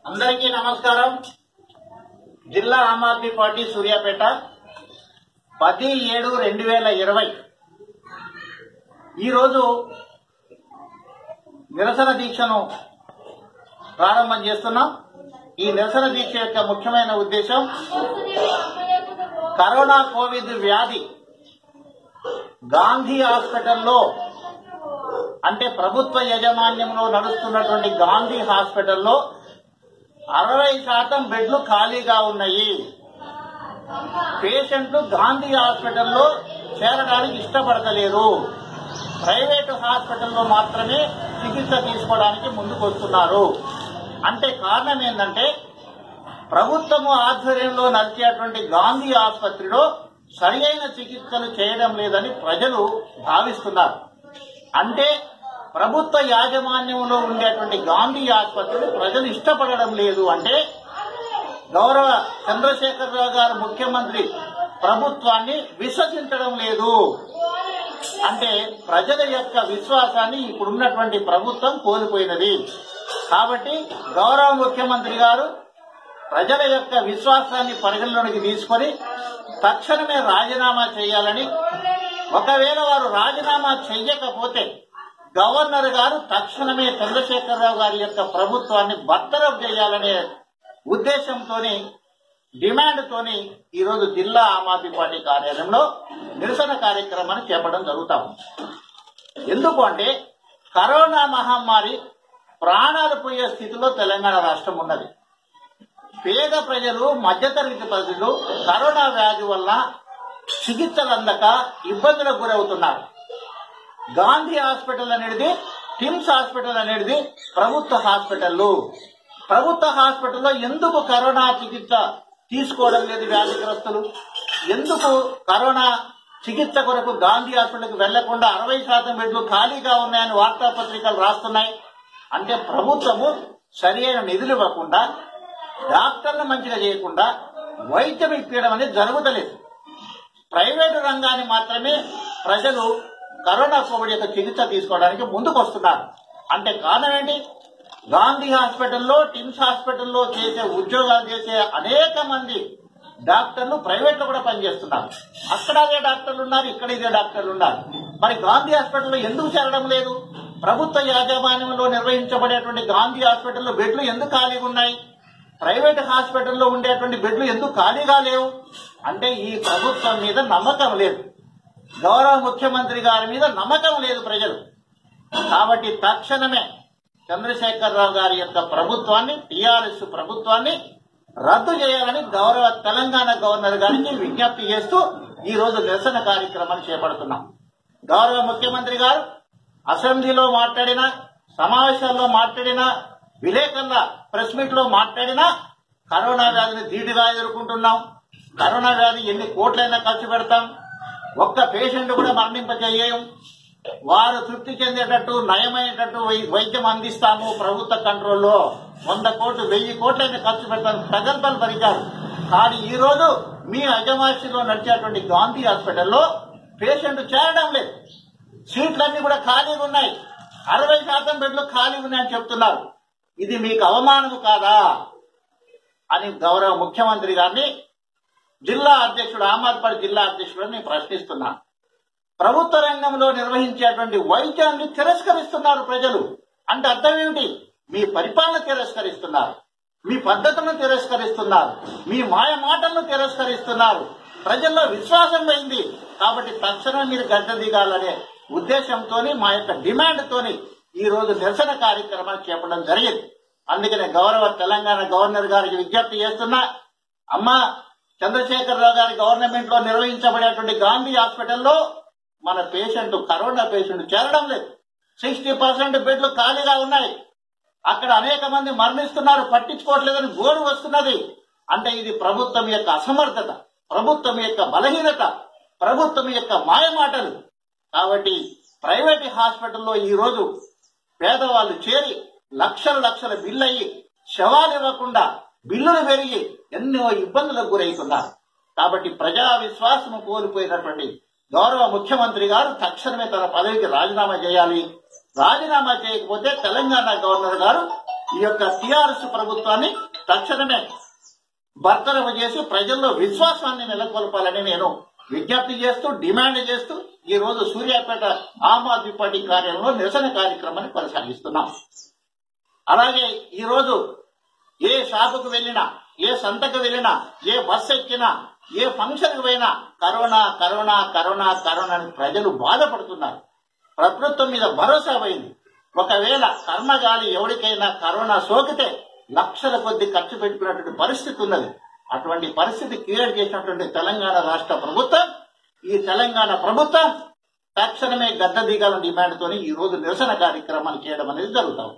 అందరికీ నమస్కారం. జిల్లా ఆమ్ ఆద్మీ పార్టీ సూర్యాపేట 10/7/2020 ఈరోజు నిరసన దీక్షను ప్రారంభం చేస్తున్నాం. ఈ నిరసన దీక్ష యొక్క ముఖ్యమైన ఉద్దేశం కరోనా కోవిడ్ వ్యాధి గాంధీ హాస్పిటల్లో అంటే ప్రభుత్వ యాజమాన్యంలో నడుస్తున్నటువంటి గాంధీ హాస్పిటల్లో 60% బెడ్లు ఖాళీగా ఉన్నాయి. పేషెంట్లు గాంధీ హాస్పిటల్లో చేరడానికి ఇష్టపడతలేరు. ప్రైవేటు హాస్పిటల్లో మాత్రమే చికిత్స తీసుకోవడానికి ముందుకు వస్తున్నారు. అంటే కారణం ఏంటంటే ప్రభుత్వము ఆధ్వర్యంలో నడిచేటువంటి గాంధీ ఆసుపత్రిలో సరియైన చికిత్సలు చేయడం లేదని ప్రజలు భావిస్తున్నారు. అంటే ప్రభుత్వ యాజమాన్యంలో ఉండేటువంటి గాంధీ ఆసుపత్రిని ప్రజలు ఇష్టపడడం లేదు. అంటే గౌరవ చంద్రశేఖరరావు గారు ముఖ్యమంత్రి ప్రభుత్వాన్ని విశ్వసించడం లేదు. అంటే ప్రజల యొక్క విశ్వాసాన్ని ఇప్పుడున్నటువంటి ప్రభుత్వం కోల్పోయినది. కాబట్టి గౌరవ ముఖ్యమంత్రి గారు ప్రజల యొక్క విశ్వాసాన్ని పరిగణలోకి తీసుకొని తక్షణమే రాజీనామా చేయాలని, ఒకవేళ వారు రాజీనామా చేయకపోతే గవర్నర్ గారు తక్షణమే చంద్రశేఖరరావు గారి యొక్క ప్రభుత్వాన్ని బర్తరఫ్ చేయాలనే ఉద్దేశంతో డిమాండ్తోని ఈరోజు జిల్లా ఆమ్ ఆద్మీ పార్టీ కార్యాలయంలో నిరసన కార్యక్రమాన్ని చేపట్టడం జరుగుతాం. ఎందుకు అంటే కరోనా మహమ్మారి ప్రాణాలు పోయే స్థితిలో తెలంగాణ రాష్ట్రం ఉన్నది. పేద ప్రజలు, మధ్యతరగతి ప్రజలు కరోనా వ్యాధి వల్ల చికిత్సలు అందక ఇబ్బందులకు గురవుతున్నారు. గాంధీ హాస్పిటల్ అనేది, టిమ్స్ హాస్పిటల్ అనేది ప్రభుత్వ హాస్పిటల్. ప్రభుత్వ హాస్పిటల్లో ఎందుకు కరోనా చికిత్స తీసుకోవడం లేదు వ్యాధిగ్రస్తులు? ఎందుకు కరోనా చికిత్స కొరకు గాంధీ హాస్పిటల్కి వెళ్లకుండా 60% బెడ్లు ఖాళీగా ఉన్నాయని వార్తాపత్రికలు రాస్తున్నాయి? అంటే ప్రభుత్వము సరైన నిధులు ఇవ్వకుండా, డాక్టర్లు మంచిగా చేయకుండా వైద్యం ఇప్పించడం అనేది జరుగుతలేదు. ప్రైవేటు రంగాన్ని మాత్రమే ప్రజలు కరోనా కోవిడ్ యొక్క చికిత్స తీసుకోవడానికి ముందుకు వస్తున్నారు. అంటే కారణం ఏంటి? గాంధీ హాస్పిటల్లో, టిమ్స్ హాస్పిటల్లో చేసే ఉద్యోగాలు చేసే అనేక మంది డాక్టర్లు ప్రైవేట్ లో కూడా పనిచేస్తున్నారు. అక్కడ అదే డాక్టర్లు ఉన్నారు, ఇక్కడ ఇదే డాక్టర్లు ఉన్నారు. మరి గాంధీ హాస్పిటల్లో ఎందుకు చేరడం లేదు? ప్రభుత్వ యాజమాన్యంలో నిర్వహించబడేటువంటి గాంధీ హాస్పిటల్లో బెడ్లు ఎందుకు ఖాళీగా ఉన్నాయి? ప్రైవేట్ హాస్పిటల్లో ఉండేటువంటి బెడ్లు ఎందుకు ఖాళీగా లేవు? అంటే ఈ ప్రభుత్వం మీద నమ్మకం లేదు, గౌరవ ముఖ్యమంత్రి గారి మీద నమ్మకం లేదు ప్రజలు. కాబట్టి తక్షణమే చంద్రశేఖరరావు గారి యొక్క ప్రభుత్వాన్ని, టీఆర్ఎస్ ప్రభుత్వాన్ని రద్దు చేయాలని గౌరవ తెలంగాణ గవర్నర్ గారికి విజ్ఞప్తి చేస్తూ ఈ రోజు నిరసన కార్యక్రమాన్ని చేపడుతున్నాం. గౌరవ ముఖ్యమంత్రి గారు అసెంబ్లీలో మాట్లాడినా, సమావేశాల్లో మాట్లాడినా, విలేకరుల ప్రెస్ మీట్ లో మాట్లాడినా కరోనా వ్యాధిని ధీటుగా ఎదుర్కొంటున్నాం, కరోనా వ్యాధి ఎన్ని కోట్లైనా ఖర్చు పెడతాం, ఒక్క పేషెంట్ కూడా మరణింపజేయం, వారు తృప్తి చెందేటట్టు నయమయ్యేటట్టు వైద్యం అందిస్తాము, ప్రభుత్వ కంట్రోల్లో 100 కోట్లు 1000 కోట్లైనా ఖర్చు పెడతాను ప్రగల్భాలు పలికారు. కానీ ఈ రోజు మీ అజమాయిషిలో నడిచేటువంటి గాంధీ హాస్పిటల్లో పేషెంట్ చేరడం లేదు. సీట్లన్నీ కూడా ఖాళీగా ఉన్నాయి, 60% బెడ్లు ఖాళీ ఉన్నాయని చెప్తున్నారు. ఇది మీకు అవమానము కాదా అని గౌరవ ముఖ్యమంత్రి గారిని జిల్లా అధ్యక్షుడు, ఆమ్ ఆద్మీ పార్టీ జిల్లా అధ్యక్షుడు నేను ప్రశ్నిస్తున్నాను. ప్రభుత్వ రంగంలో నిర్వహించేటువంటి వైద్యాన్ని తిరస్కరిస్తున్నారు ప్రజలు. అంటే అర్థం ఏమిటి? మీ పరిపాలన తిరస్కరిస్తున్నారు, మీ పద్ధతులను తిరస్కరిస్తున్నారు, మీ మాయ మాటలను తిరస్కరిస్తున్నారు. ప్రజల్లో విశ్వాసం పోయింది. కాబట్టి తక్షణం మీరు గడ్డ దిగాలనే ఉద్దేశంతో మా యొక్క డిమాండ్తోని ఈ రోజు నిరసన కార్యక్రమాన్ని చేపట్టడం జరిగింది. అందుకనే గౌరవ తెలంగాణ గవర్నర్ గారికి విజ్ఞప్తి చేస్తున్నా, అమ్మా చంద్రశేఖరరావు గారి గవర్నమెంట్ లో నిర్వహించబడేటువంటి గాంధీ హాస్పిటల్లో మన పేషెంట్, కరోనా పేషెంట్ చేరడం లేదు. 60% బెడ్లు ఖాళీగా ఉన్నాయి. అక్కడ అనేక మంది మరణిస్తున్నారు, పట్టించుకోవట్లేదని గోడు వస్తున్నది. అంటే ఇది ప్రభుత్వం యొక్క అసమర్థత, ప్రభుత్వం యొక్క బలహీనత, ప్రభుత్వం యొక్క మాయమాటలు. కాబట్టి ప్రైవేట్ హాస్పిటల్లో ఈ రోజు పేదవాళ్ళు చేరి లక్షల బిల్లు అయ్యి శవాలు ఇవ్వకుండా బిల్లులు పెరిగి ఎన్నో ఇబ్బందులకు గురవుతున్నారు. కాబట్టి ప్రజా విశ్వాసం కోల్పోయినటువంటి గౌరవ ముఖ్యమంత్రి గారు తక్షణమే తన పదవికి రాజీనామా చేయాలి. రాజీనామా చేయకపోతే తెలంగాణ గవర్నర్ గారు ఈ యొక్క టిఆర్ఎస్ ప్రభుత్వాన్ని తక్షణమే బర్తరఫ్ చేసి ప్రజల్లో విశ్వాసాన్ని నెలకొల్పాలని నేను విజ్ఞప్తి చేస్తూ డిమాండ్ చేస్తూ ఈ రోజు సూర్యాపేట ఆమ్ ఆద్మీ పార్టీ కార్యాలయంలో నిరసన కార్యక్రమాన్ని కొనసాగిస్తున్నాం. అలాగే ఈ రోజు ఏ షాపుకు వెళ్ళినా, ఏ సంతకు వెళ్ళినా, ఏ బస్సు ఎక్కినా, ఏ ఫంక్షన్కి పోయినా కరోనా కరోనా కరోనా కరోనా అని ప్రజలు బాధపడుతున్నారు. ప్రభుత్వం మీద భరోసా పోయింది. ఒకవేళ కర్మగాలి ఎవరికైనా కరోనా సోకితే లక్షల కొద్ది ఖర్చు పెట్టుకున్నటువంటి పరిస్థితి ఉన్నది. అటువంటి పరిస్థితి క్రియేట్ చేసినటువంటి తెలంగాణ రాష్ట్ర ప్రభుత్వం, ఈ తెలంగాణ ప్రభుత్వం తక్షణమే గద్ద దిగాలని డిమాండ్ తోని ఈ రోజు నిరసన కార్యక్రమాలు చేయడం అనేది జరుగుతాం.